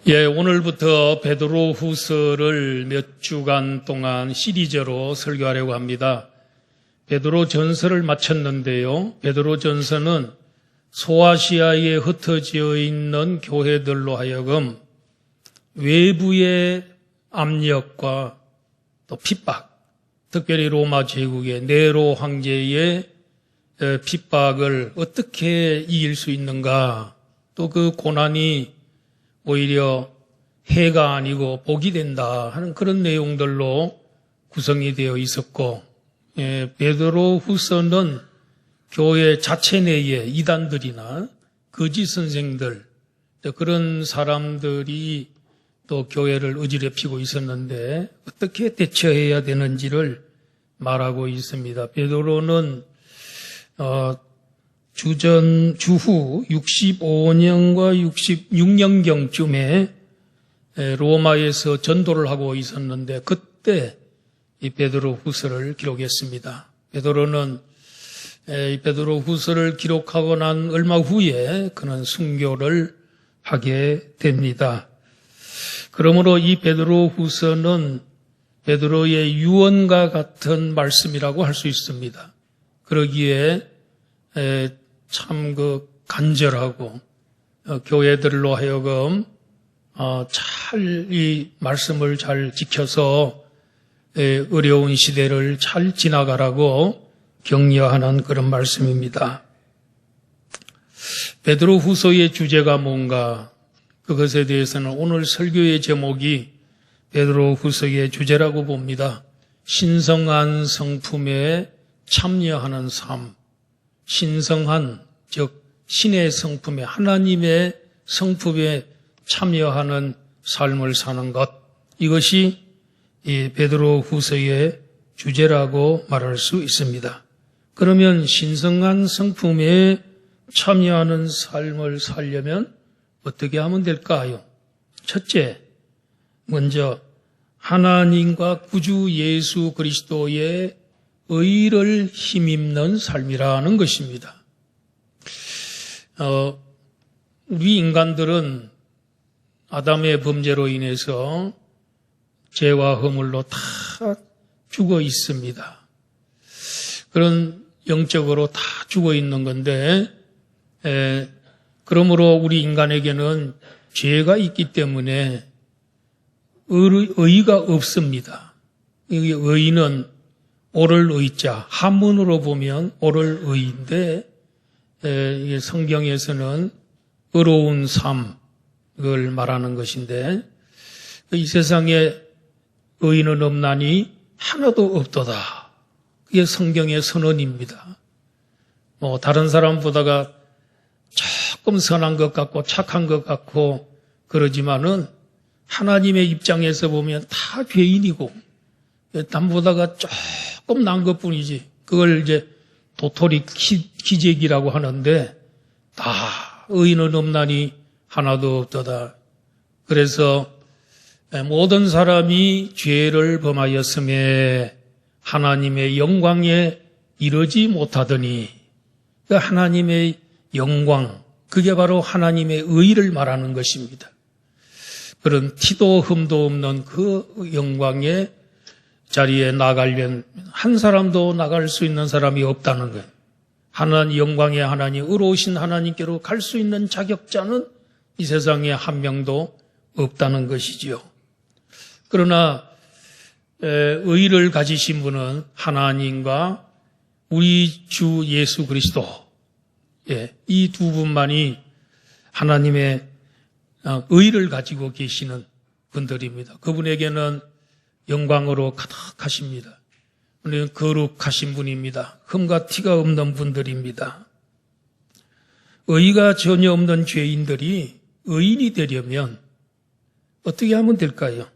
오늘부터 베드로 후서를 몇 주간 동안 시리즈로 설교하려고 합니다. 베드로 전서를 마쳤는데요. 베드로 전서는 소아시아에 흩어져 있는 교회들로 하여금 외부의 압력과 또 핍박, 특별히 로마 제국의 네로 황제의 핍박을 어떻게 이길 수 있는가, 또 그 고난이 오히려 해가 아니고 복이 된다 하는 그런 내용들로 구성이 되어 있었고, 베드로 후서는 교회 자체 내에 이단들이나 거짓 선생들, 그런 사람들이 또 교회를 어지럽히고 있었는데 어떻게 대처해야 되는지를 말하고 있습니다. 베드로는 주후 65년과 66년경쯤에 로마에서 전도를 하고 있었는데 그때 이 베드로 후서를 기록했습니다. 베드로는 이 베드로 후서를 기록하고 난 얼마 후에 그는 순교를 하게 됩니다. 그러므로 이 베드로 후서는 베드로의 유언과 같은 말씀이라고 할 수 있습니다. 그러기에 참 간절하고 교회들로 하여금 잘 이 말씀을 잘 지켜서 어려운 시대를 잘 지나가라고 격려하는 그런 말씀입니다. 베드로 후서의 주제가 뭔가, 그것에 대해서는 오늘 설교의 제목이 베드로 후서의 주제라고 봅니다. 신성한 성품에 참여하는 삶. 신성한, 즉 신의 성품에, 하나님의 성품에 참여하는 삶을 사는 것, 이것이 이 베드로 후서의 주제라고 말할 수 있습니다. 그러면 신성한 성품에 참여하는 삶을 살려면 어떻게 하면 될까요? 첫째, 먼저 하나님과 구주 예수 그리스도의 의를 힘입는 삶이라는 것입니다. 우리 인간들은 아담의 범죄로 인해서 죄와 허물로 다 죽어 있습니다. 그런 영적으로 다 죽어 있는 건데, 그러므로 우리 인간에게는 죄가 있기 때문에 의가 없습니다. 이 의는 오를 의자, 한문으로 보면 오를 의인데, 성경에서는 의로운 삶을 말하는 것인데, 이 세상에 의인은 없나니 하나도 없도다. 그게 성경의 선언입니다. 다른 사람보다가 조금 선한 것 같고 착한 것 같고 그러지만은 하나님의 입장에서 보면 다 죄인이고 남보다가 조금 난 것 뿐이지. 그걸 이제 도토리 기적이라고 하는데, 다 의인은 없나니 하나도 없도다. 그래서 모든 사람이 죄를 범하였음에 하나님의 영광에 이르지 못하더니, 그 하나님의 영광, 그게 바로 하나님의 의를 말하는 것입니다. 그런 티도 흠도 없는 그 영광의 자리에 나가려면 한 사람도 나갈 수 있는 사람이 없다는 거예요. 하나님 영광의 하나님, 의로우신 하나님께로 갈 수 있는 자격자는 이 세상에 한 명도 없다는 것이지요. 그러나 의를 가지신 분은 하나님과 우리 주 예수 그리스도, 이 두 분만이 하나님의 의를 가지고 계시는 분들입니다. 그분에게는 영광으로 가득하십니다. 우리는 거룩하신 분입니다. 흠과 티가 없는 분들입니다. 의가 전혀 없는 죄인들이 의인이 되려면 어떻게 하면 될까요?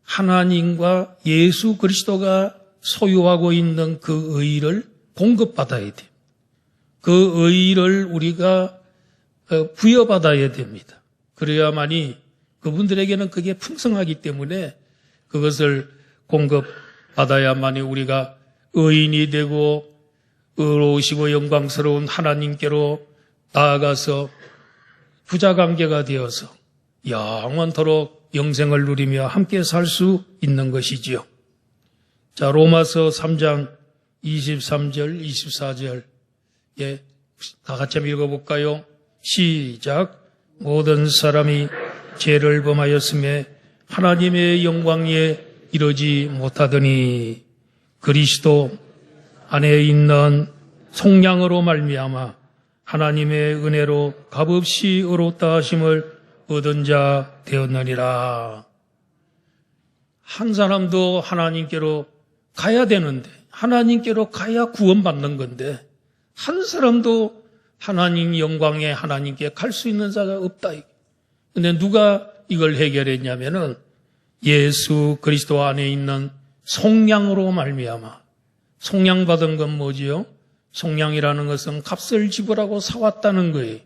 하나님과 예수 그리스도가 소유하고 있는 그 의를 공급받아야 돼요. 그 의를 우리가 부여받아야 됩니다. 그래야만이 그분들에게는 그게 풍성하기 때문에 그것을 공급받아야만이 우리가 의인이 되고 의로우시고 영광스러운 하나님께로 나아가서 부자관계가 되어서 영원토록 영생을 누리며 함께 살 수 있는 것이지요. 자, 로마서 3장 23절, 24절. 예, 다 같이 한번 읽어볼까요? 시작. 모든 사람이 죄를 범하였음에 하나님의 영광에 이르지 못하더니 그리스도 안에 있는 속량으로 말미암아 하나님의 은혜로 값없이 의롭다 하심을 얻은 자 되었느니라. 한 사람도 하나님께로 가야 되는데, 하나님께로 가야 구원받는 건데, 한 사람도 하나님 영광에 하나님께 갈 수 있는 자가 없다. 근데 누가 이걸 해결했냐면은 예수 그리스도 안에 있는 속량으로 말미암아. 속량받은 건 뭐지요? 속량이라는 것은 값을 지불하고 사왔다는 거예요.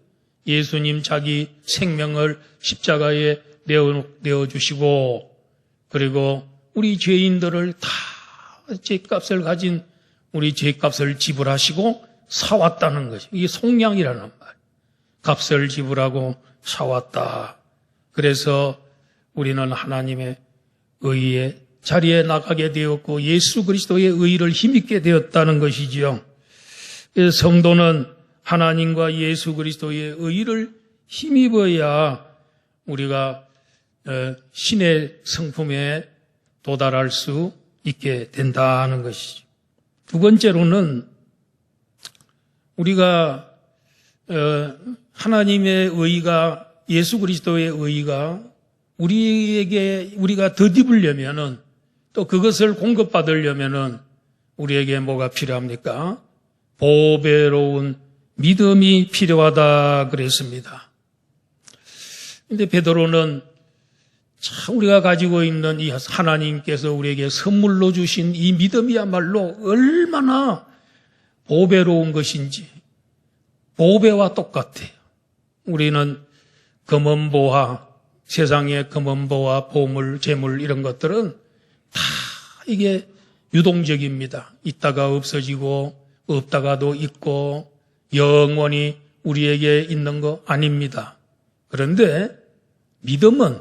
예수님 자기 생명을 십자가에 내어주시고, 그리고 우리 죄인들을 다 죄값을 가진 우리 죄값을 지불하시고 사왔다는 것이. 이게 속량이라는 말. 값을 지불하고 사왔다. 그래서 우리는 하나님의 의의 자리에 나가게 되었고 예수 그리스도의 의를 힘입게 되었다는 것이지요. 성도는 하나님과 예수 그리스도의 의를 힘입어야 우리가 신의 성품에 도달할 수 있게 된다는 것이죠. 두 번째로는 우리가 하나님의 의가, 예수 그리스도의 의가 우리가 덧입으려면은, 또 그것을 공급받으려면은 우리에게 뭐가 필요합니까? 보배로운 믿음이 필요하다 그랬습니다. 근데 베드로는 참 우리가 가지고 있는 이 하나님께서 우리에게 선물로 주신 이 믿음이야말로 얼마나 보배로운 것인지, 보배와 똑같아요. 우리는 금은보화, 세상의 금은보화, 보물, 재물 이런 것들은 다 이게 유동적입니다. 있다가 없어지고 없다가도 있고 영원히 우리에게 있는 거 아닙니다. 그런데 믿음은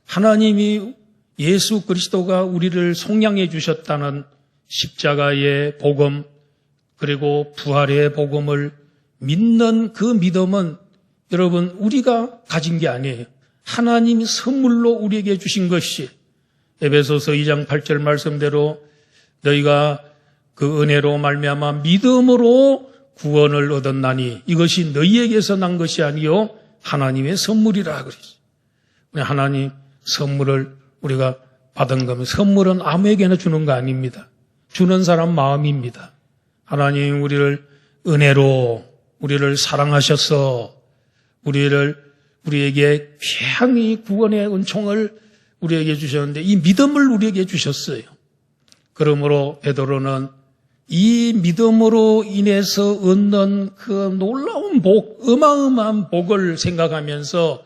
하나님이 예수 그리스도가 우리를 속량해 주셨다는 십자가의 복음, 그리고 부활의 복음을 믿는 그 믿음은 여러분 우리가 가진 게 아니에요. 하나님이 선물로 우리에게 주신 것이, 에베소서 2장 8절 말씀대로 너희가 그 은혜로 말미암아 믿음으로 구원을 얻었나니 이것이 너희에게서 난 것이 아니요 하나님의 선물이라 그랬어요. 하나님 선물을 우리가 받은 거면, 선물은 아무에게나 주는 거 아닙니다. 주는 사람 마음입니다. 하나님 우리를 은혜로 우리를 사랑하셔서 우리에게 귀한 구원의 은총을 우리에게 주셨는데 이 믿음을 우리에게 주셨어요. 그러므로 베드로는 이 믿음으로 인해서 얻는 그 놀라운 복, 어마어마한 복을 생각하면서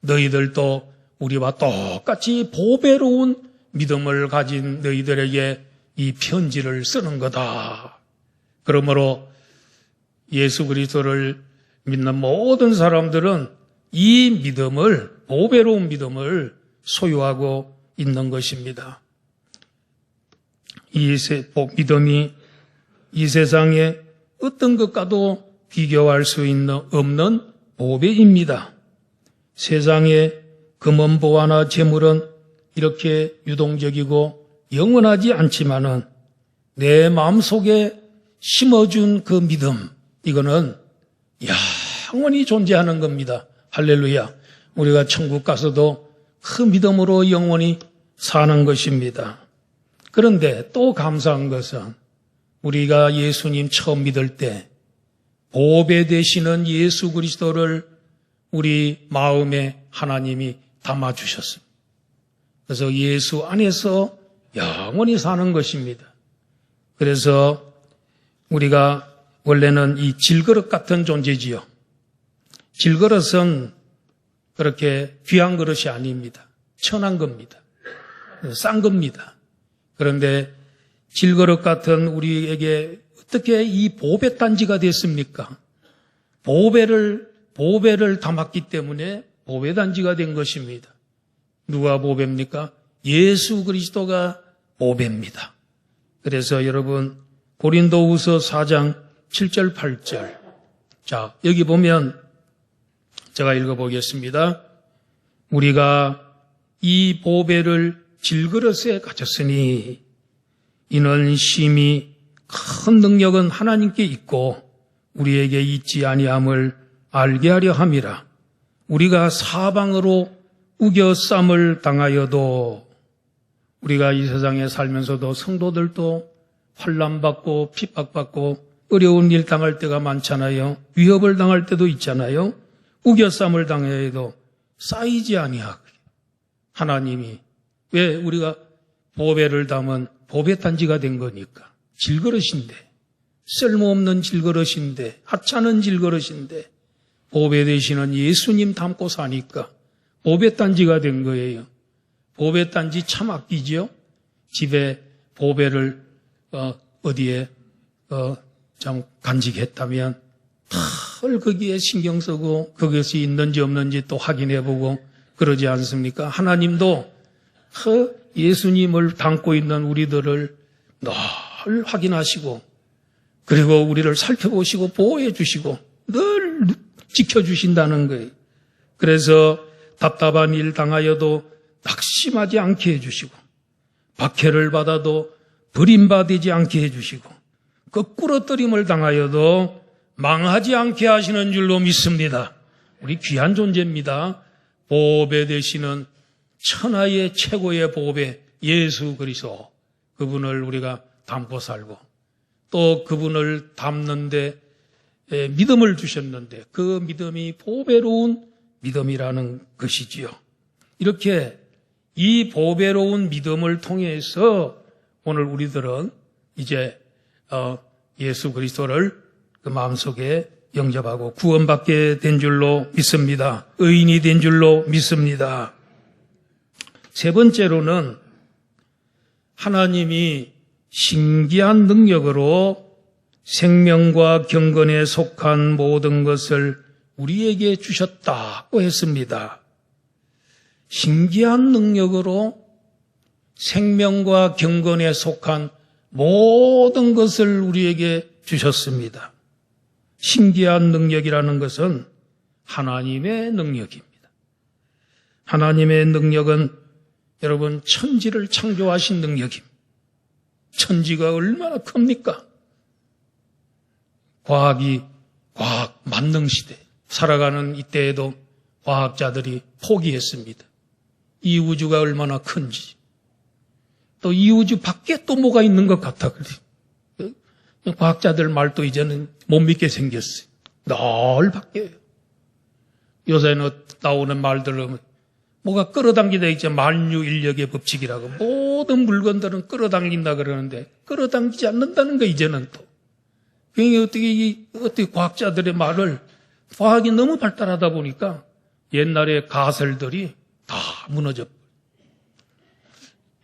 너희들도 우리와 똑같이 보배로운 믿음을 가진 너희들에게 이 편지를 쓰는 거다. 그러므로 예수 그리스도를 믿는 모든 사람들은 이 믿음을, 보배로운 믿음을 소유하고 있는 것입니다. 이 믿음이 이 세상에 어떤 것과도 비교할 수 없는 보배입니다. 세상에 금은보화나 재물은 이렇게 유동적이고 영원하지 않지만은 내 마음속에 심어준 그 믿음, 이거는 영원히 존재하는 겁니다. 할렐루야. 우리가 천국 가서도 그 믿음으로 영원히 사는 것입니다. 그런데 또 감사한 것은 우리가 예수님 처음 믿을 때 보배 되시는 예수 그리스도를 우리 마음에 하나님이 담아주셨습니다. 그래서 예수 안에서 영원히 사는 것입니다. 그래서 우리가 원래는 이 질그릇 같은 존재지요. 질그릇은 그렇게 귀한 그릇이 아닙니다. 천한 겁니다. 싼 겁니다. 그런데 질그릇 같은 우리에게 어떻게 이 보배단지가 됐습니까? 보배를 담았기 때문에 보배단지가 된 것입니다. 누가 보배입니까? 예수 그리스도가 보배입니다. 그래서 여러분 고린도후서 4장 7절 8절 자 여기 보면 제가 읽어보겠습니다. 우리가 이 보배를 질그릇에 가졌으니 이는 심히 큰 능력은 하나님께 있고 우리에게 있지 아니함을 알게 하려 함이라. 우리가 사방으로 우겨쌈을 당하여도 우리가 이 세상에 살면서도 성도들도 환난받고 핍박받고 어려운 일 당할 때가 많잖아요. 위협을 당할 때도 있잖아요. 우겨쌈을 당해도 쌓이지 아니하고 하나님이 왜 우리가 보배를 담은 보배단지가 된 거니까 질그릇인데 쓸모없는 질그릇인데 하찮은 질그릇인데 보배 되시는 예수님 담고 사니까 보배단지가 된 거예요. 보배단지 참 아끼죠. 집에 보배를 어디에 좀 간직했다면 늘 거기에 신경 쓰고 그것이 있는지 없는지 또 확인해보고 그러지 않습니까? 하나님도 예수님을 담고 있는 우리들을 늘 확인하시고 그리고 우리를 살펴보시고 보호해 주시고 늘 지켜주신다는 거예요. 그래서 답답한 일 당하여도 낙심하지 않게 해주시고 박해를 받아도 버림받지 않게 해주시고 거꾸로 떨림을 당하여도 망하지 않게 하시는 줄로 믿습니다. 우리 귀한 존재입니다. 보배 되시는 천하의 최고의 보배 예수 그리스도 그분을 우리가 담고 살고 또 그분을 담는데 믿음을 주셨는데 그 믿음이 보배로운 믿음이라는 것이지요. 이렇게 이 보배로운 믿음을 통해서 오늘 우리들은 이제 예수 그리스도를 그 마음속에 영접하고 구원받게 된 줄로 믿습니다. 의인이 된 줄로 믿습니다. 세 번째로는 하나님이 신기한 능력으로 생명과 경건에 속한 모든 것을 우리에게 주셨다고 했습니다. 신기한 능력으로 생명과 경건에 속한 모든 것을 우리에게 주셨습니다. 신기한 능력이라는 것은 하나님의 능력입니다. 하나님의 능력은 여러분 천지를 창조하신 능력입니다. 천지가 얼마나 큽니까? 과학 만능 시대 살아가는 이때에도 과학자들이 포기했습니다. 이 우주가 얼마나 큰지 또 이 우주 밖에 또 뭐가 있는 것 같아 그래. 과학자들 말도 이제는 못 믿게 생겼어요. 늘 바뀌어요. 요새는 나오는 말들은 뭐가 끌어당기다 있죠. 만유인력의 법칙이라고. 모든 물건들은 끌어당긴다 그러는데 끌어당기지 않는다는 거 이제는 또. 그게 어떻게 과학자들의 말을 과학이 너무 발달하다 보니까 옛날의 가설들이 다 무너져.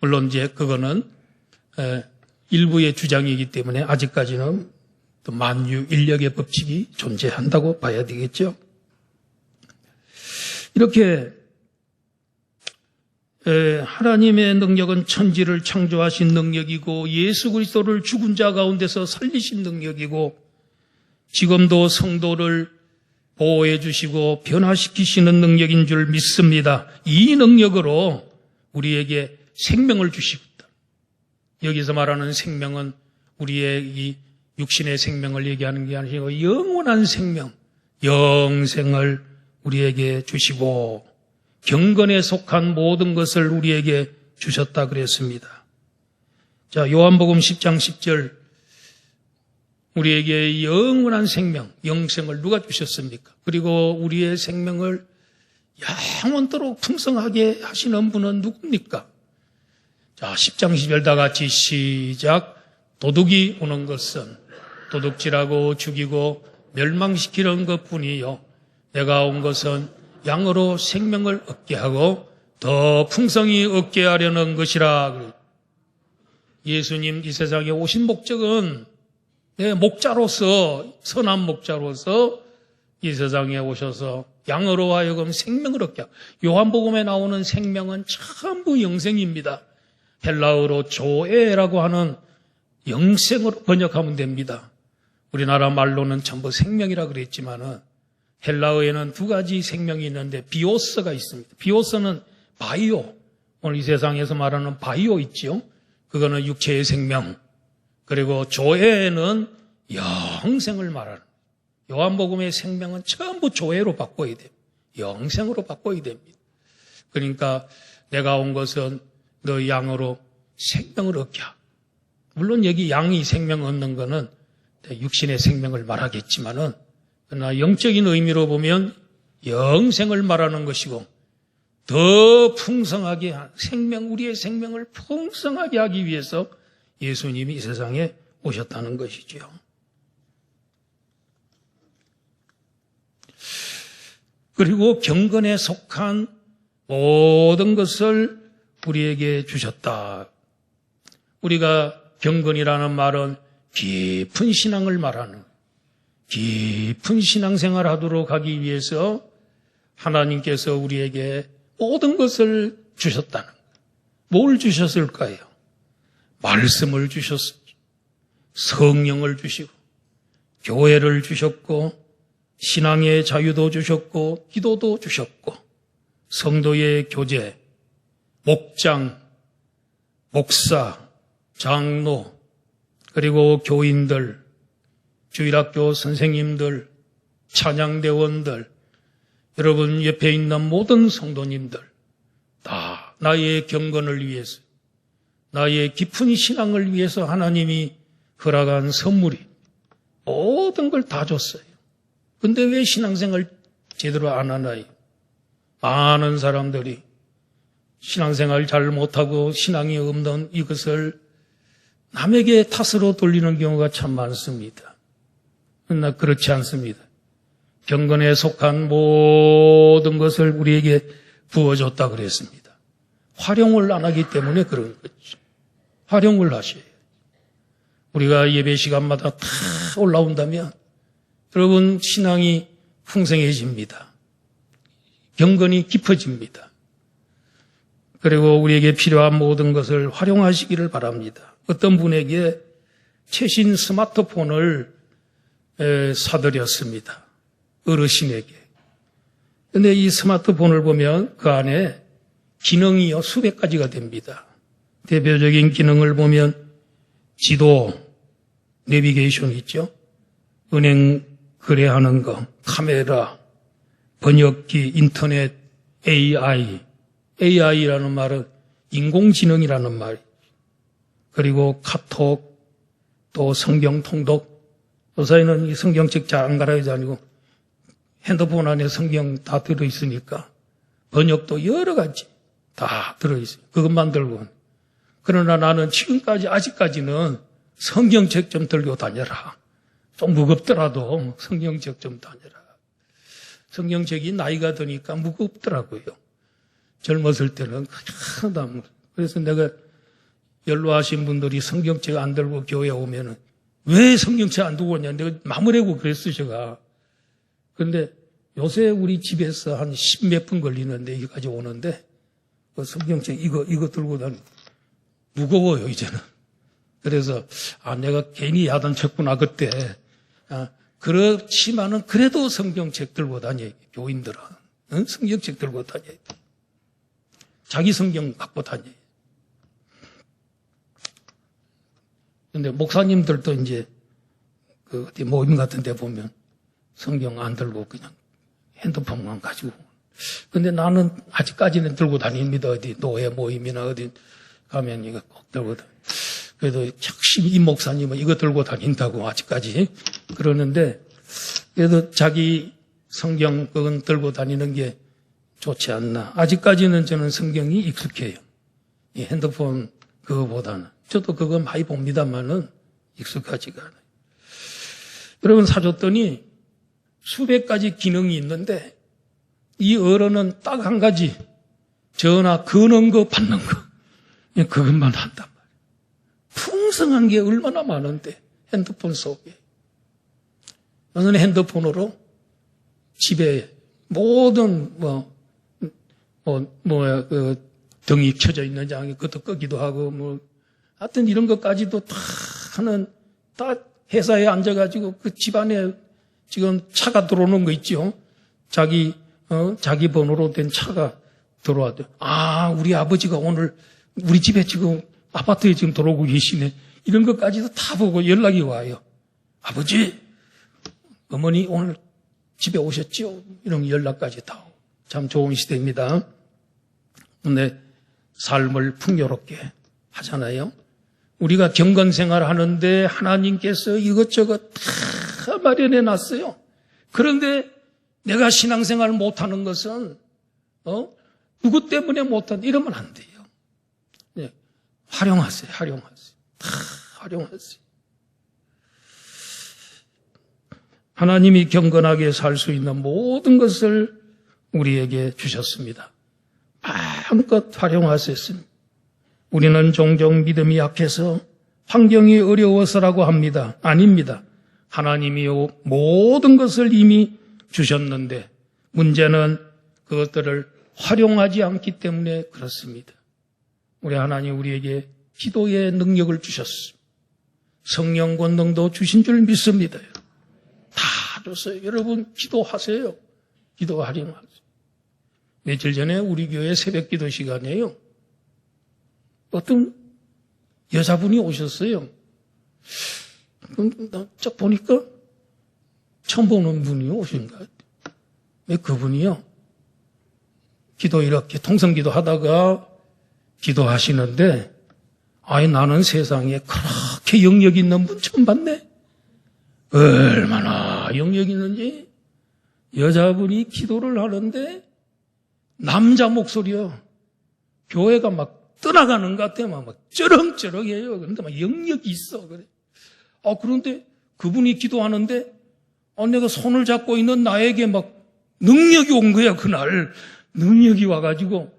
물론 이제 그거는 일부의 주장이기 때문에 아직까지는 또 만유인력의 법칙이 존재한다고 봐야 되겠죠. 이렇게 하나님의 능력은 천지를 창조하신 능력이고 예수 그리스도를 죽은 자 가운데서 살리신 능력이고 지금도 성도를 보호해 주시고 변화시키시는 능력인 줄 믿습니다. 이 능력으로 우리에게 생명을 주시다. 여기서 말하는 생명은 우리의 이 육신의 생명을 얘기하는 게 아니고 영원한 생명, 영생을 우리에게 주시고 경건에 속한 모든 것을 우리에게 주셨다 그랬습니다. 자, 요한복음 10장 10절 우리에게 영원한 생명, 영생을 누가 주셨습니까? 그리고 우리의 생명을 영원토록 풍성하게 하시는 분은 누굽니까? 자, 10장 10절 다 같이 시작. 도둑이 오는 것은 도둑질하고 죽이고 멸망시키는 것뿐이요 내가 온 것은 양으로 생명을 얻게 하고 더 풍성히 얻게 하려는 것이라. 예수님 이 세상에 오신 목적은 목자로서 선한 목자로서 이 세상에 오셔서 양으로 하여금 생명을 얻게 하고, 요한복음에 나오는 생명은 전부 영생입니다. 헬라어로 조에라고 하는 영생으로 번역하면 됩니다. 우리나라 말로는 전부 생명이라 그랬지만은 헬라어에는 두 가지 생명이 있는데 비오스가 있습니다. 비오스는 바이오, 오늘 이 세상에서 말하는 바이오 있죠. 그거는 육체의 생명. 그리고 조에는 영생을 말하는, 요한복음의 생명은 전부 조에로 바꿔야 돼요. 영생으로 바꿔야 됩니다. 그러니까 내가 온 것은 너 양으로 생명을 얻게 하고, 물론 여기 양이 생명 얻는 거는 육신의 생명을 말하겠지만은, 그러나 영적인 의미로 보면 영생을 말하는 것이고, 더 풍성하게 우리의 생명을 풍성하게 하기 위해서 예수님이 이 세상에 오셨다는 것이죠. 그리고 경건에 속한 모든 것을 우리에게 주셨다. 우리가 경건이라는 말은 깊은 신앙을 말하는, 깊은 신앙생활을 하도록 하기 위해서 하나님께서 우리에게 모든 것을 주셨다는 거예요. 뭘 주셨을까요? 말씀을 주셨죠. 성령을 주시고, 교회를 주셨고, 신앙의 자유도 주셨고, 기도도 주셨고, 성도의 교제, 목장, 목사, 장로, 그리고 교인들, 주일학교 선생님들, 찬양대원들, 여러분 옆에 있는 모든 성도님들, 다 나의 경건을 위해서, 나의 깊은 신앙을 위해서 하나님이 허락한 선물이 모든 걸 다 줬어요. 근데 왜 신앙생활 제대로 안 하나요? 많은 사람들이 신앙생활 잘 못하고 신앙이 없는 이것을 남에게 탓으로 돌리는 경우가 참 많습니다. 그러나 그렇지 않습니다. 경건에 속한 모든 것을 우리에게 부어줬다 그랬습니다. 활용을 안 하기 때문에 그런 거죠. 활용을 하셔야 해요. 우리가 예배 시간마다 다 올라온다면 여러분 신앙이 풍성해집니다. 경건이 깊어집니다. 그리고 우리에게 필요한 모든 것을 활용하시기를 바랍니다. 어떤 분에게 최신 스마트폰을 사드렸습니다. 어르신에게. 그런데 이 스마트폰을 보면 그 안에 기능이요 수백 가지가 됩니다. 대표적인 기능을 보면 지도, 내비게이션 있죠. 은행 거래하는 거, 카메라, 번역기, 인터넷, AI라는 말은 인공지능이라는 말, 그리고 카톡, 또 성경 통독. 요새는 이 성경책 잘 안 갈아야 다니고 핸드폰 안에 성경 다 들어있으니까 번역도 여러 가지 다 들어있어요. 그것만 들고. 그러나 나는 지금까지 아직까지는 성경책 좀 들고 다녀라. 좀 무겁더라도 성경책 좀 다녀라. 성경책이 나이가 드니까 무겁더라고요. 젊었을 때는 하나도. 그래서 내가 연로하신 분들이 성경책 안 들고 교회 오면은 왜 성경책 안 두고 오냐. 내가 마무리하고 그랬어, 제가. 근데 요새 우리 집에서 한 10몇 분 걸리는데 여기까지 오는데 그 성경책 이거 들고 다니 무거워요, 이제는. 그래서 내가 괜히 야단 쳤구나, 그때. 그렇지만은 그래도 성경책 들고 다녀야 돼, 교인들은. 응? 성경책 들고 다녀야 돼. 자기 성경 갖고 다녀야 돼. 근데 목사님들도 이제 그 어디 모임 같은 데 보면 성경 안 들고 그냥 핸드폰만 가지고. 근데 나는 아직까지는 들고 다닙니다. 어디 노예 모임이나 어디 가면 이거 꼭 들고 다니. 그래도 역시 이 목사님은 이거 들고 다닌다고 아직까지 그러는데, 그래도 자기 성경 그건 들고 다니는 게 좋지 않나. 아직까지는 저는 성경이 익숙해요. 이 핸드폰 그거보다는. 저도 그거 많이 봅니다만은 익숙하지가 않아요. 여러분 사줬더니 수백 가지 기능이 있는데 이 어른은 딱 한 가지, 전화 거는 거 받는 거, 그것만 한단 말이에요. 풍성한 게 얼마나 많은데 핸드폰 속에. 저는 핸드폰으로 집에 모든 등이 켜져 있는 장에 그것도 끄기도 하고 하여튼 이런 것까지도 다 회사에 앉아가지고 그 집안에 지금 차가 들어오는 거 있죠. 자기 번호로 된 차가 들어와도 우리 아버지가 오늘 우리 집에 지금 아파트에 지금 들어오고 계시네. 이런 것까지도 다 보고 연락이 와요. 아버지, 어머니 오늘 집에 오셨죠? 이런 연락까지 다 오고. 참 좋은 시대입니다. 근데 삶을 풍요롭게 하잖아요. 우리가 경건생활 하는데 하나님께서 이것저것 다 마련해 놨어요. 그런데 내가 신앙생활 못하는 것은 누구 때문에 못한다 이러면 안 돼요. 네. 활용하세요. 다 활용하세요. 하나님이 경건하게 살 수 있는 모든 것을 우리에게 주셨습니다. 마음껏 활용하셨습니다. 우리는 종종 믿음이 약해서 환경이 어려워서라고 합니다. 아닙니다. 하나님이 모든 것을 이미 주셨는데 문제는 그것들을 활용하지 않기 때문에 그렇습니다. 우리 하나님 우리에게 기도의 능력을 주셨습니다. 성령 권능도 주신 줄 믿습니다. 다 줬어요. 여러분 기도하세요. 기도 활용하세요. 며칠 전에 우리 교회 새벽 기도 시간이에요. 어떤 여자분이 오셨어요. 딱 보니까 처음 보는 분이 오신 것 같아요. 왜 그분이요? 이렇게 통성기도 하다가 기도하시는데 나는 세상에 그렇게 영역 있는 분 처음 봤네. 얼마나 영역 있는지. 여자분이 기도를 하는데 남자 목소리요. 교회가 막 떠나가는 것 같아요. 막 쩌렁쩌렁해요. 그런데 막 영역이 있어. 그래. 그런데 그분이 기도하는데 내가 손을 잡고 있는 나에게 막 능력이 온 거야. 그날 능력이 와가지고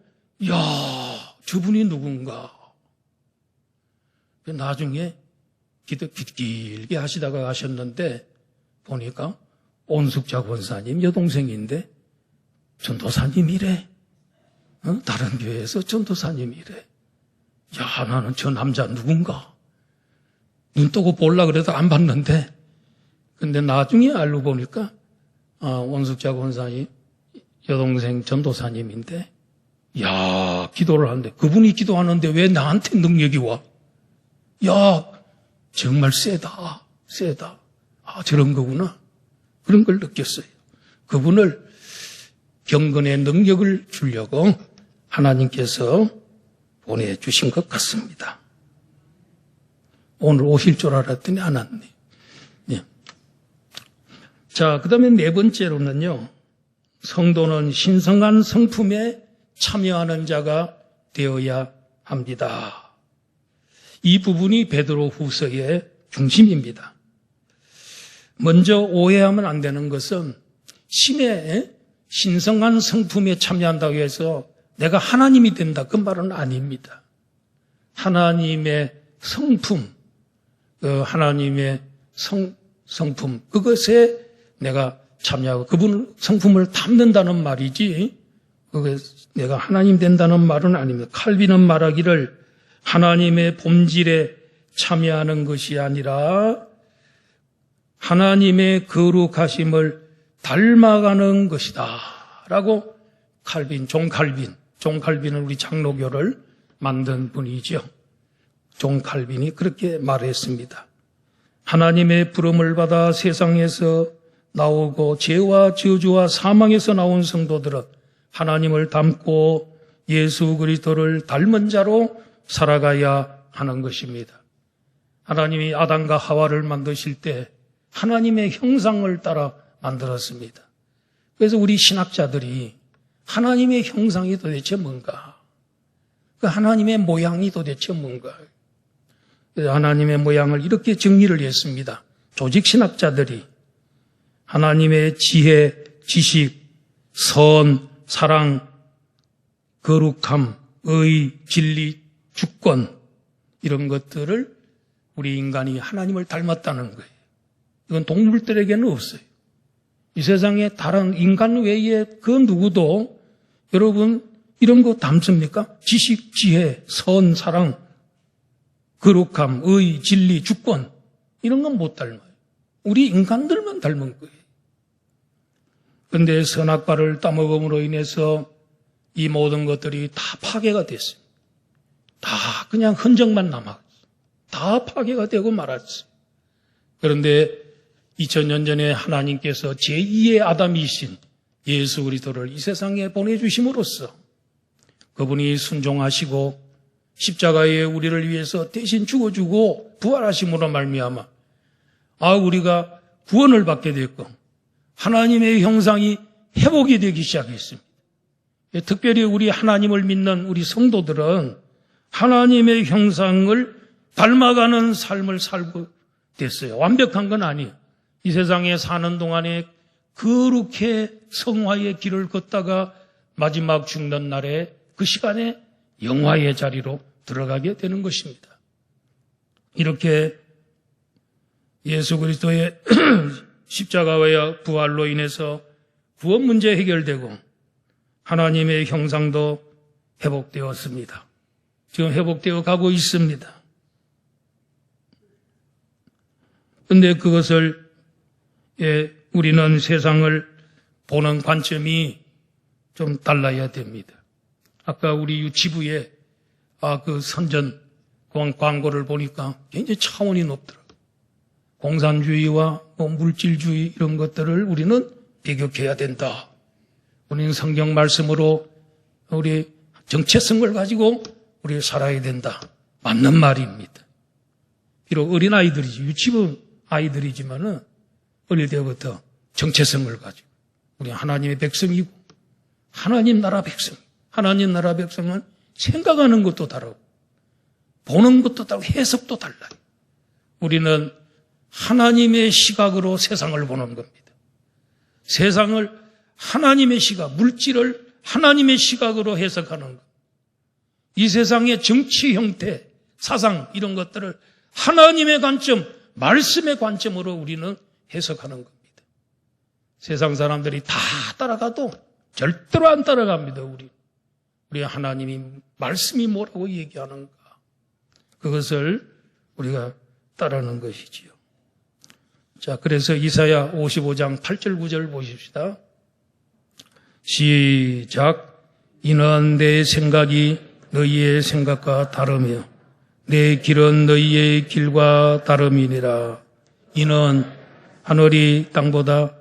저분이 누군가. 나중에 기도 길게 하시다가 가셨는데 보니까 온숙자 권사님 여동생인데 전도사님이래. 다른 교회에서 전도사님이래. 나는 저 남자 누군가. 눈 뜨고 보려고 그래도 안 봤는데 근데 나중에 알고 보니까 온숙자 권사님 여동생 전도사님인데 기도를 하는데 그분이 기도하는데 왜 나한테 능력이 와? 정말 세다. 저런 거구나. 그런 걸 느꼈어요. 그분을 경건의 능력을 주려고 하나님께서 보내주신 것 같습니다. 오늘 오실 줄 알았더니 안 왔네. 네. 자, 그 다음에 네 번째로는요. 성도는 신성한 성품에 참여하는 자가 되어야 합니다. 이 부분이 베드로 후서의 중심입니다. 먼저 오해하면 안 되는 것은 신의 신성한 성품에 참여한다고 해서 내가 하나님이 된다. 그 말은 아닙니다. 하나님의 성품, 하나님의 성품, 그것에 내가 참여하고 그분 성품을 담는다는 말이지, 내가 하나님 된다는 말은 아닙니다. 칼빈은 말하기를 하나님의 본질에 참여하는 것이 아니라 하나님의 거룩하심을 닮아가는 것이다. 라고 존 칼빈은 우리 장로교를 만든 분이죠. 존 칼빈이 그렇게 말했습니다. 하나님의 부름을 받아 세상에서 나오고 죄와 저주와 사망에서 나온 성도들은 하나님을 닮고 예수 그리스도를 닮은 자로 살아가야 하는 것입니다. 하나님이 아담과 하와를 만드실 때 하나님의 형상을 따라 만들었습니다. 그래서 우리 신학자들이 하나님의 형상이 도대체 뭔가? 그 하나님의 모양이 도대체 뭔가? 하나님의 모양을 이렇게 정리를 했습니다. 조직 신학자들이 하나님의 지혜, 지식, 선, 사랑, 거룩함, 의, 진리, 주권 이런 것들을 우리 인간이 하나님을 닮았다는 거예요. 이건 동물들에게는 없어요. 이 세상에 다른 인간 외에 그 누구도 여러분 이런 거 담습니까? 지식, 지혜, 선, 사랑, 거룩함, 의, 진리, 주권 이런 건 못 닮아요. 우리 인간들만 닮은 거예요. 그런데 선악과를 따먹음으로 인해서 이 모든 것들이 다 파괴가 됐어요. 다 그냥 흔적만 남았어요. 다 파괴가 되고 말았어요. 그런데 2000년 전에 하나님께서 제2의 아담이신 예수 그리스도를 이 세상에 보내주심으로써 그분이 순종하시고 십자가에 우리를 위해서 대신 죽어주고 부활하심으로 말미암아 우리가 구원을 받게 됐고 하나님의 형상이 회복이 되기 시작했습니다. 특별히 우리 하나님을 믿는 우리 성도들은 하나님의 형상을 닮아가는 삶을 살고 됐어요. 완벽한 건 아니에요. 이 세상에 사는 동안에 거룩해 성화의 길을 걷다가 마지막 죽는 날에 그 시간에 영화의 자리로 들어가게 되는 것입니다. 이렇게 예수 그리스도의 십자가와 부활로 인해서 구원 문제 해결되고 하나님의 형상도 회복되었습니다. 지금 회복되어 가고 있습니다. 그런데 그것을 우리는 세상을 보는 관점이 좀 달라야 됩니다. 아까 우리 유치부에 그 선전 광고를 보니까 굉장히 차원이 높더라고요. 공산주의와 물질주의 이런 것들을 우리는 배격해야 된다. 우리는 성경 말씀으로 우리 정체성을 가지고 우리 살아야 된다. 맞는 말입니다. 비록 어린아이들이지, 유치부 아이들이지만은 어릴 때부터 정체성을 가지고 우리 하나님의 백성이고 하나님 나라 백성. 하나님 나라 백성은 생각하는 것도 다르고 보는 것도 다르고 해석도 달라요. 우리는 하나님의 시각으로 세상을 보는 겁니다. 세상을 하나님의 시각, 물질을 하나님의 시각으로 해석하는 것. 이 세상의 정치 형태, 사상 이런 것들을 하나님의 관점, 말씀의 관점으로 우리는 해석하는 겁니다. 세상 사람들이 다 따라가도 절대로 안 따라갑니다. 우리 하나님이 말씀이 뭐라고 얘기하는가. 그것을 우리가 따르는 것이지요. 자, 그래서 이사야 55장 8절 9절 보십시다. 시작. 이는 내 생각이 너희의 생각과 다르며 내 길은 너희의 길과 다름이니라. 이는 하늘이 땅보다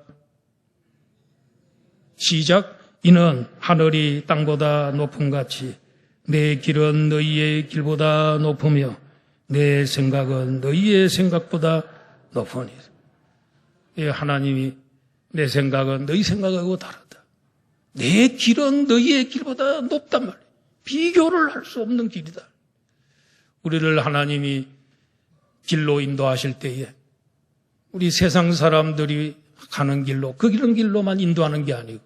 시작. 이는 하늘이 땅보다 높음같이 내 길은 너희의 길보다 높으며 내 생각은 너희의 생각보다 높으니. 하나님이 내 생각은 너희 생각하고 다르다. 내 길은 너희의 길보다 높단 말이에요. 비교를 할 수 없는 길이다. 우리를 하나님이 길로 인도하실 때에 우리 세상 사람들이 가는 길로 그 길로만 인도하는 게 아니고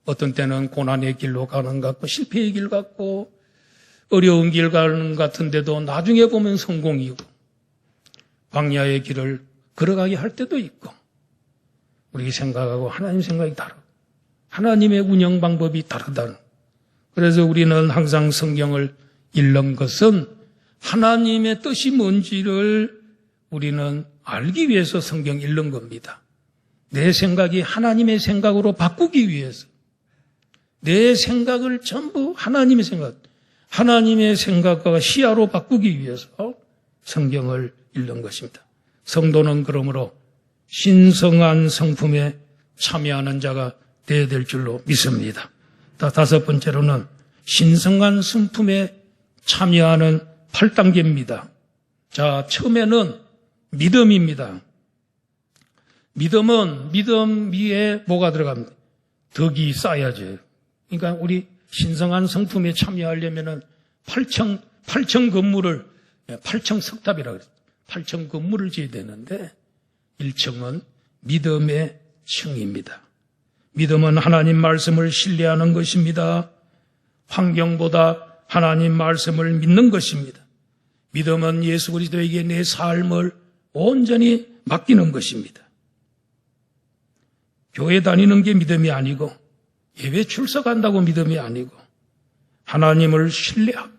어떤 때는 고난의 길로 가는 것 같고 실패의 길 같고 어려운 길 가는 것 같은데도 나중에 보면 성공이고 광야의 길을 걸어가게 할 때도 있고 우리 생각하고 하나님 생각이 다르고 하나님의 운영 방법이 다르다는. 그래서 우리는 항상 성경을 읽는 것은 하나님의 뜻이 뭔지를 우리는 알기 위해서 성경 읽는 겁니다. 내 생각이 하나님의 생각으로 바꾸기 위해서 내 생각을 전부 하나님의 생각, 하나님의 생각과 시야로 바꾸기 위해서 성경을 읽는 것입니다. 성도는 그러므로 신성한 성품에 참여하는 자가 되어야 될 줄로 믿습니다. 다섯 번째로는 신성한 성품에 참여하는 8단계입니다. 자, 처음에는 믿음입니다. 믿음은 믿음 위에 뭐가 들어갑니다? 덕이 쌓여져요. 그러니까 우리 신성한 성품에 참여하려면은 8층 건물을 8층 석탑이라고 그래요. 8층 건물을 지어야 되는데 1층은 믿음의 층입니다. 믿음은 하나님 말씀을 신뢰하는 것입니다. 환경보다 하나님 말씀을 믿는 것입니다. 믿음은 예수 그리스도에게 내 삶을 온전히 맡기는 것입니다. 교회 다니는 게 믿음이 아니고 예배 출석한다고 믿음이 아니고 하나님을 신뢰하고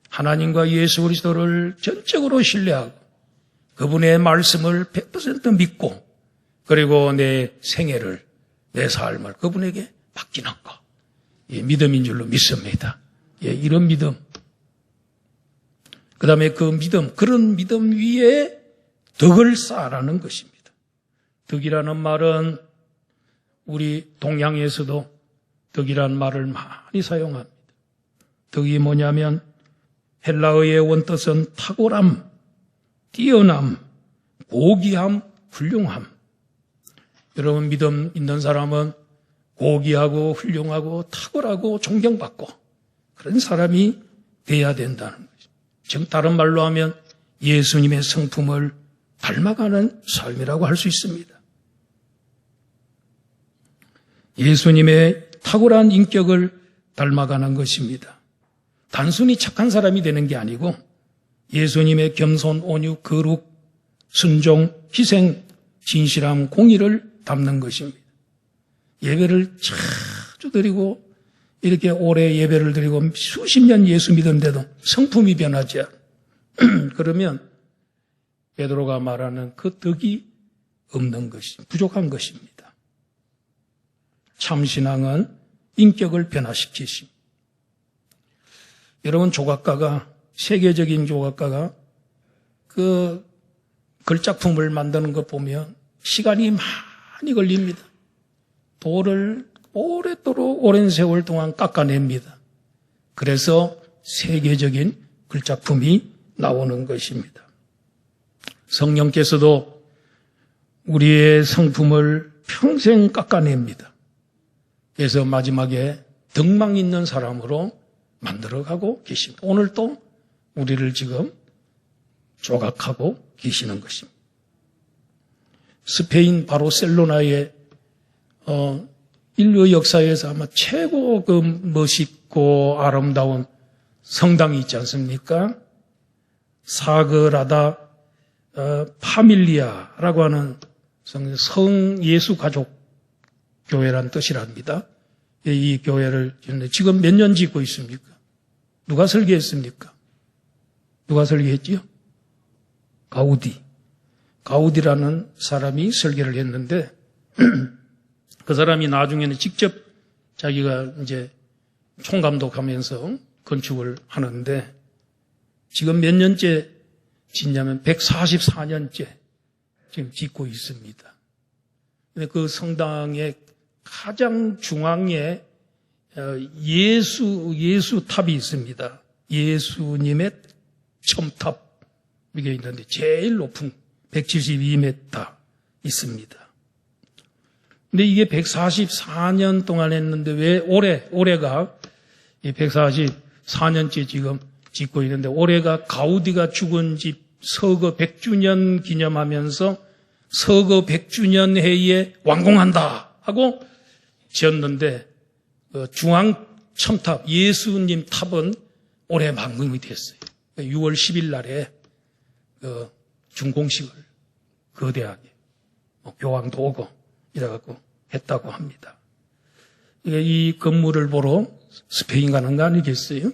하나님과 예수 그리스도를 전적으로 신뢰하고 그분의 말씀을 100% 믿고 그리고 내 생애를 내 삶을 그분에게 맡기는 것. 이 믿음인 줄로 믿습니다. 예, 이런 믿음. 그 다음에 그 믿음, 그런 믿음 위에 덕을 쌓아라는 것입니다. 덕이라는 말은 우리 동양에서도 덕이라는 말을 많이 사용합니다. 덕이 뭐냐면 헬라어의 원뜻은 탁월함, 뛰어남, 고귀함, 훌륭함. 여러분 믿음 있는 사람은 고귀하고 훌륭하고 탁월하고 존경받고 그런 사람이 돼야 된다는 거죠. 즉 다른 말로 하면 예수님의 성품을 닮아가는 삶이라고 할 수 있습니다. 예수님의 탁월한 인격을 닮아가는 것입니다. 단순히 착한 사람이 되는 게 아니고 예수님의 겸손, 온유, 거룩, 순종, 희생, 진실함, 공의를 담는 것입니다. 예배를 자주 드리고 이렇게 오래 예배를 드리고 수십 년 예수 믿은데도 성품이 변하지 않아요. 그러면 베드로가 말하는 그 덕이 없는 것이 부족한 것입니다. 참신앙은 인격을 변화시키십니다. 여러분 조각가가 세계적인 조각가가 그 걸작품을 만드는 것 보면 시간이 많이 걸립니다. 돌을 오랫도록 오랜 세월 동안 깎아냅니다. 그래서 세계적인 걸작품이 나오는 것입니다. 성령께서도 우리의 성품을 평생 깎아냅니다. 그래서 마지막에 덕망 있는 사람으로 만들어가고 계십니다. 오늘도 우리를 지금 조각하고 계시는 것입니다. 스페인 바르셀로나의 인류 역사에서 아마 최고 그 멋있고 아름다운 성당이 있지 않습니까? 사그라다 파밀리아라고 하는 성예수 가족 교회란 뜻이랍니다. 이 교회를 지금 몇 년 짓고 있습니까? 누가 설계했습니까? 누가 설계했지요? 가우디라는 사람이 설계를 했는데 그 사람이 나중에는 직접 자기가 이제 총감독하면서 건축을 하는데 지금 몇 년째 짓냐면 144년째 지금 짓고 있습니다. 근데 그 성당의 가장 중앙에 예수 탑이 있습니다. 예수님의 첨탑 이게 있는데 제일 높은 172m 있습니다. 근데 이게 144년 동안 했는데 왜 올해가 144년째 지금 짓고 있는데 올해가 가우디가 죽은 집 서거 100주년 기념하면서 서거 100주년 해에 완공한다 하고 지었는데 중앙 첨탑 예수님 탑은 올해 완공이 됐어요. 6월 10일 날에 준공식을 거대하게 교황도 오고 이래갖고 했다고 합니다. 이 건물을 보러 스페인 가는 거 아니겠어요?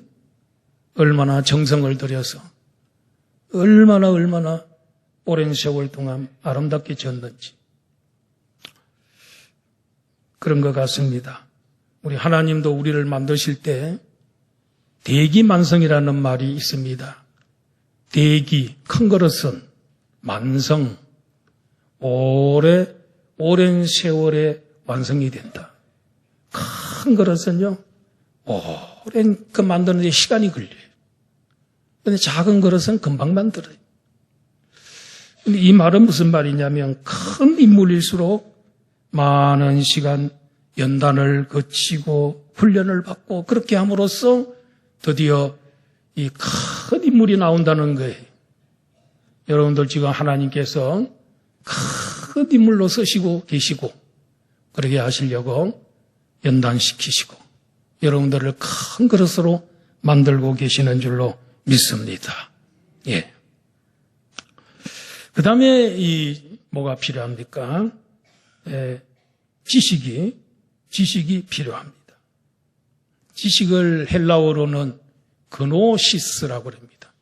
얼마나 정성을 들여서 얼마나 오랜 세월 동안 아름답게 지었는지 그런 것 같습니다. 우리 하나님도 우리를 만드실 때 대기만성이라는 말이 있습니다. 대기, 큰 그릇은 만성, 오랜 세월에 완성이 된다. 큰 그릇은요, 오랜 그 만드는 데 시간이 걸려요. 근데 작은 그릇은 금방 만들어요. 근데 이 말은 무슨 말이냐면 큰 인물일수록 많은 시간 연단을 거치고 훈련을 받고 그렇게 함으로써 드디어 이 큰 인물이 나온다는 거예요. 여러분들 지금 하나님께서 큰 인물로 쓰시고 계시고 그렇게 하시려고 연단시키시고 여러분들을 큰 그릇으로 만들고 계시는 줄로 믿습니다. 예. 그 다음에 뭐가 필요합니까? 지식이 필요합니다. 지식을 헬라어로는 그노시스라고 합니다.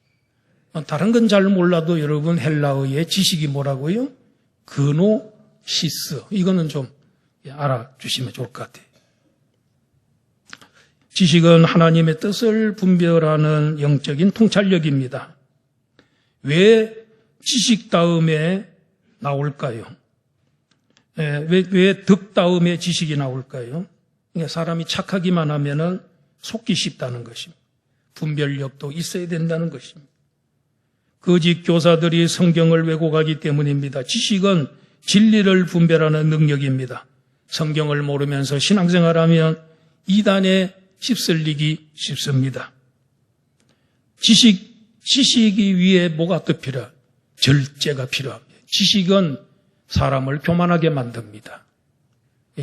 다른 건 잘 몰라도 여러분 헬라어의 지식이 뭐라고요? 그노시스. 이거는 좀 알아주시면 좋을 것 같아요. 지식은 하나님의 뜻을 분별하는 영적인 통찰력입니다. 왜 지식 다음에 나올까요? 왜 덕 다음에 지식이 나올까요? 사람이 착하기만 하면은 속기 쉽다는 것입니다. 분별력도 있어야 된다는 것입니다. 거짓 교사들이 성경을 왜곡하기 때문입니다. 지식은 진리를 분별하는 능력입니다. 성경을 모르면서 신앙생활하면 이단에 휩쓸리기 쉽습니다. 지식이 위해 뭐가 또 필요해요? 절제가 필요합니다. 지식은 사람을 교만하게 만듭니다.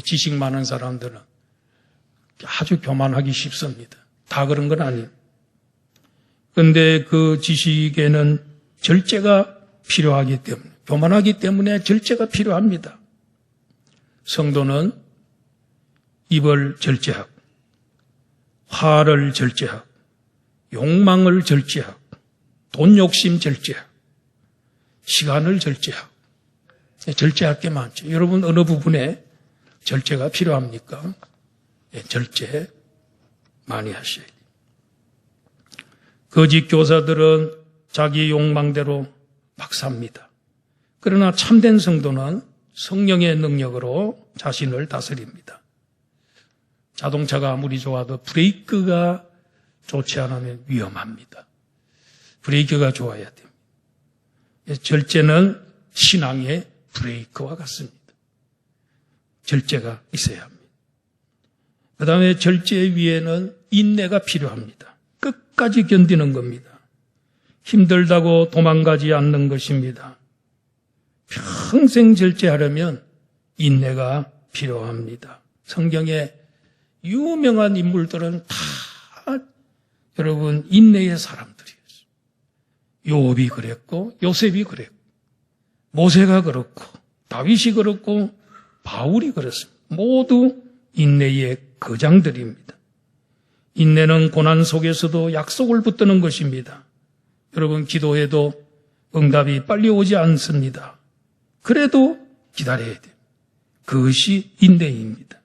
지식 많은 사람들은 아주 교만하기 쉽습니다. 다 그런 건 아니에요. 그런데 그 지식에는 절제가 필요하기 때문에, 교만하기 때문에 절제가 필요합니다. 성도는 입을 절제하고, 화를 절제하고, 욕망을 절제하고, 돈 욕심 절제하고, 시간을 절제하고, 절제할 게 많죠. 여러분 어느 부분에 절제가 필요합니까? 절제 많이 하셔야 돼요. 거짓 교사들은 자기 욕망대로 막 삽니다. 그러나 참된 성도는 성령의 능력으로 자신을 다스립니다. 자동차가 아무리 좋아도 브레이크가 좋지 않으면 위험합니다. 브레이크가 좋아야 됩니다. 절제는 신앙의 브레이크와 같습니다. 절제가 있어야 합니다. 그 다음에 절제 위에는 인내가 필요합니다. 끝까지 견디는 겁니다. 힘들다고 도망가지 않는 것입니다. 평생 절제하려면 인내가 필요합니다. 성경에 유명한 인물들은 다 여러분 인내의 사람들이었어요. 요업이 그랬고 요셉이 그랬고 모세가 그렇고 다윗이 그렇고 바울이 그렇습니다. 모두 인내의 거장들입니다. 인내는 고난 속에서도 약속을 붙드는 것입니다. 여러분 기도해도 응답이 빨리 오지 않습니다. 그래도 기다려야 돼요. 그것이 인내입니다.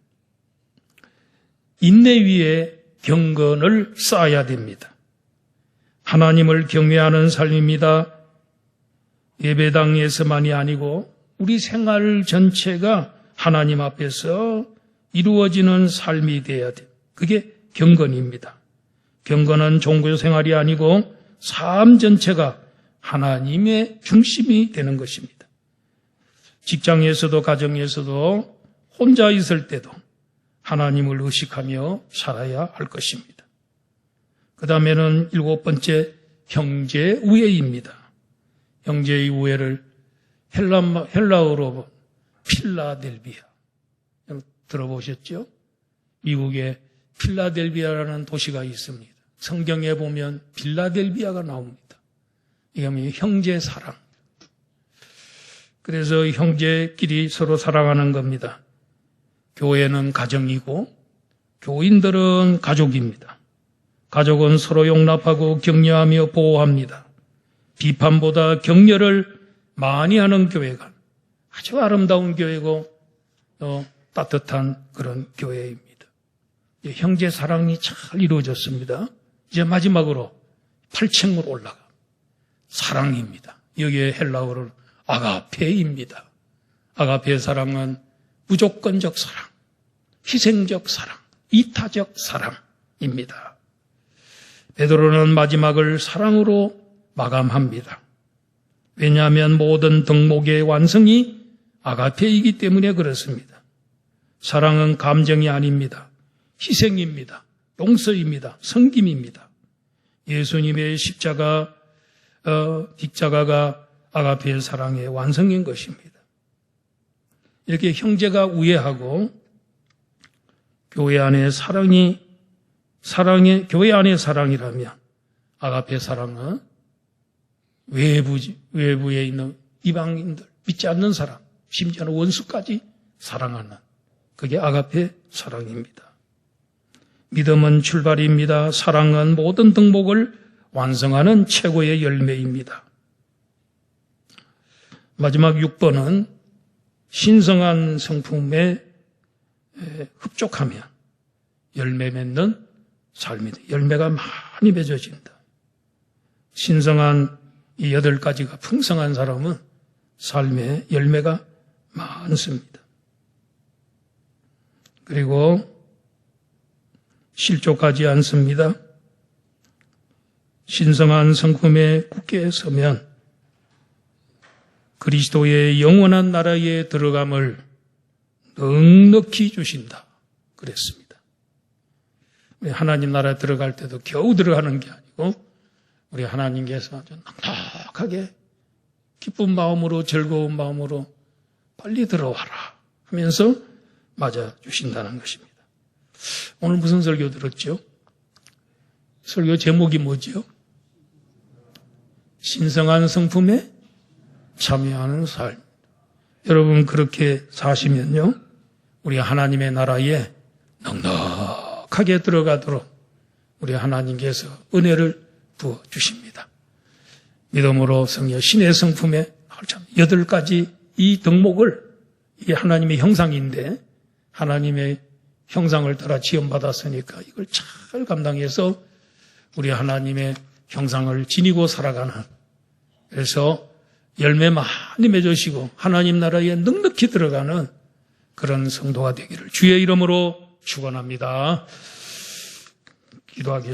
인내 위에 경건을 쌓아야 됩니다. 하나님을 경외하는 삶입니다. 예배당에서만이 아니고 우리 생활 전체가 하나님 앞에서 이루어지는 삶이 되어야 돼요. 그게 경건입니다. 경건은 종교 생활이 아니고 삶 전체가 하나님의 중심이 되는 것입니다. 직장에서도 가정에서도 혼자 있을 때도 하나님을 의식하며 살아야 할 것입니다. 그 다음에는 7번째 형제 우애입니다. 형제의 우애를 헬라어로 필라델비아 들어보셨죠? 미국에 필라델비아라는 도시가 있습니다. 성경에 보면 빌라델비아가 나옵니다. 이게 뭐냐면 형제 사랑. 그래서 형제끼리 서로 사랑하는 겁니다. 교회는 가정이고 교인들은 가족입니다. 가족은 서로 용납하고 격려하며 보호합니다. 비판보다 격려를 많이 하는 교회가 아주 아름다운 교회고 따뜻한 그런 교회입니다. 형제 사랑이 잘 이루어졌습니다. 이제 마지막으로 8층으로 올라가. 사랑입니다. 여기에 헬라어로 아가페입니다. 아가페의 사랑은 무조건적 사랑, 희생적 사랑, 이타적 사랑입니다. 베드로는 마지막을 사랑으로 마감합니다. 왜냐하면 모든 덕목의 완성이 아가페이기 때문에 그렇습니다. 사랑은 감정이 아닙니다. 희생입니다. 용서입니다. 섬김입니다. 예수님의 십자가가 아가페의 사랑의 완성인 것입니다. 이렇게 형제가 우애하고 교회 안에 교회 안의 사랑이라면 아가페 사랑은 외부에 있는 이방인들, 믿지 않는 사람, 심지어는 원수까지 사랑하는 그게 아가페 사랑입니다. 믿음은 출발입니다. 사랑은 모든 덕목을 완성하는 최고의 열매입니다. 마지막 6번은 신성한 성품에 흡족하면 열매 맺는 삶이다. 열매가 많이 맺어진다. 신성한 이 8가지가 풍성한 사람은 삶에 열매가 많습니다. 그리고 실족하지 않습니다. 신성한 성품에 굳게 서면 그리스도의 영원한 나라에 들어감을 넉넉히 주신다. 그랬습니다. 하나님 나라에 들어갈 때도 겨우 들어가는 게 아니고 우리 하나님께서 아주 넉넉하게 기쁜 마음으로 즐거운 마음으로 빨리 들어와라 하면서 맞아주신다는 것입니다. 오늘 무슨 설교 들었죠? 설교 제목이 뭐죠? 신성한 성품에 참여하는 삶. 여러분 그렇게 사시면요, 우리 하나님의 나라에 넉넉하게 들어가도록 우리 하나님께서 은혜를 부어주십니다. 믿음으로 성령 신의 성품에 8가지 이 덕목을, 이게 하나님의 형상인데 하나님의 형상을 따라 지음받았으니까 이걸 잘 감당해서 우리 하나님의 형상을 지니고 살아가는, 그래서 열매 많이 맺으시고 하나님 나라에 넉넉히 들어가는 그런 성도가 되기를 주의 이름으로 축원합니다. 기도하겠습니다.